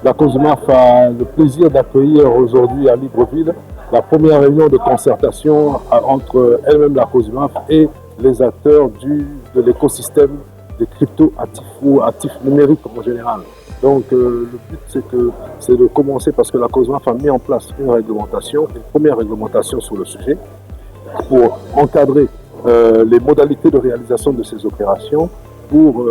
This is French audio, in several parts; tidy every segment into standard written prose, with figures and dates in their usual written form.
La COSUMAF a le plaisir d'accueillir aujourd'hui à Libreville la première réunion de concertation entre elle-même la COSUMAF et les acteurs de l'écosystème des crypto-actifs ou actifs numériques en général. Donc le but c'est de commencer parce que la COSUMAF a mis en place une réglementation, une première réglementation sur le sujet pour encadrer les modalités de réalisation de ces opérations, pour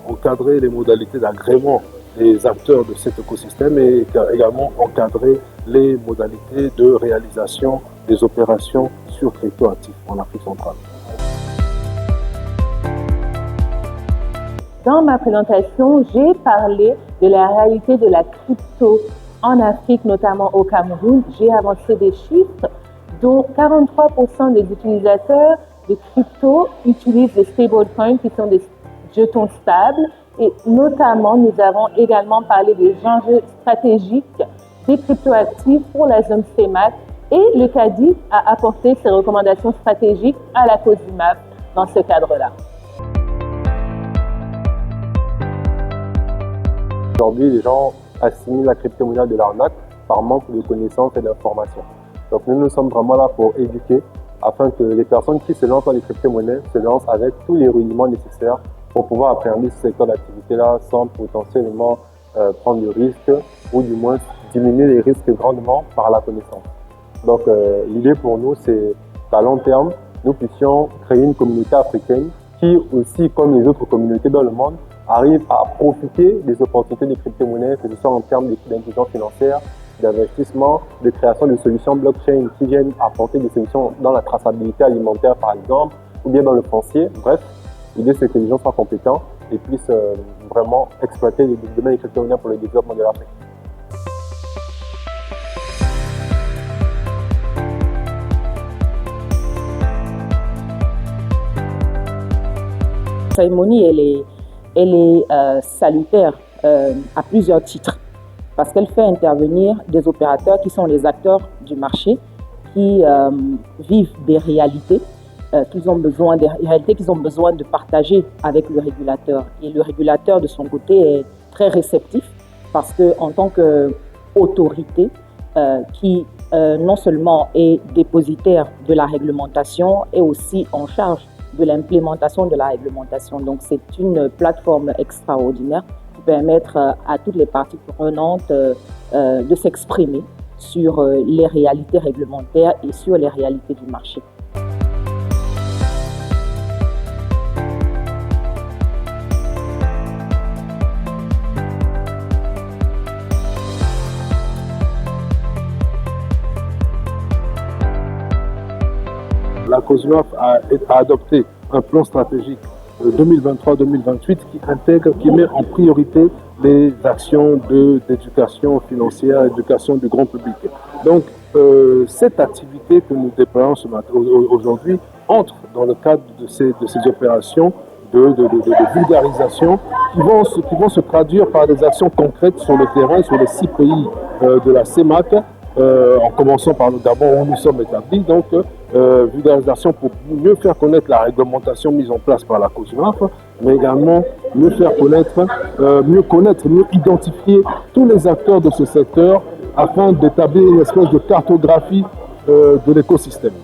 encadrer les modalités d'agrément des acteurs de cet écosystème et également encadrer les modalités de réalisation des opérations sur crypto-actifs en Afrique centrale. Dans ma présentation, j'ai parlé de la réalité de la crypto en Afrique, notamment au Cameroun. J'ai avancé des chiffres dont 43% des utilisateurs de crypto utilisent des stablecoins qui sont des jetons stables. Et notamment, nous avons également parlé des enjeux stratégiques des cryptoactifs pour la zone CEMAC et le CADI a apporté ses recommandations stratégiques à la COSUMAF dans ce cadre-là. Aujourd'hui, les gens assimilent la crypto-monnaie à de l'arnaque par manque de connaissances et d'informations. Donc nous sommes vraiment là pour éduquer afin que les personnes qui se lancent dans les crypto-monnaies se lancent avec tous les rudiments nécessaires pour pouvoir appréhender ce secteur d'activité-là sans potentiellement prendre de risques ou du moins diminuer les risques grandement par la connaissance. Donc l'idée pour nous, c'est qu'à long terme, nous puissions créer une communauté africaine qui aussi, comme les autres communautés dans le monde, arrive à profiter des opportunités des crypto-monnaies, que ce soit en termes d'inclusion financière, d'investissement, de création de solutions blockchain qui viennent apporter des solutions dans la traçabilité alimentaire par exemple, ou bien dans le foncier. Bref, l'idée c'est que les gens soient compétents et puissent vraiment exploiter le domaine des crypto-monnaies pour le développement de l'Afrique. La cérémonie, elle est salutaire à plusieurs titres parce qu'elle fait intervenir des opérateurs qui sont les acteurs du marché, qui vivent des réalités qu'ils ont besoin de partager avec le régulateur. Et le régulateur, de son côté, est très réceptif parce qu'en tant qu'autorité qui non seulement est dépositaire de la réglementation, est aussi en charge de l'implémentation de la réglementation. Donc c'est une plateforme extraordinaire qui permet à toutes les parties prenantes de s'exprimer sur les réalités réglementaires et sur les réalités du marché. La COSUMAF a adopté un plan stratégique 2023-2028 qui met en priorité les actions d'éducation financière, éducation du grand public. Donc, cette activité que nous déployons aujourd'hui entre dans le cadre de ces opérations de vulgarisation qui vont se traduire par des actions concrètes sur le terrain, sur les 6 pays de la CEMAC, en commençant par d'abord où nous sommes établis, donc vulgarisation pour mieux faire connaître la réglementation mise en place par la COSUMAF, mais également mieux faire connaître, mieux identifier tous les acteurs de ce secteur afin d'établir une espèce de cartographie de l'écosystème.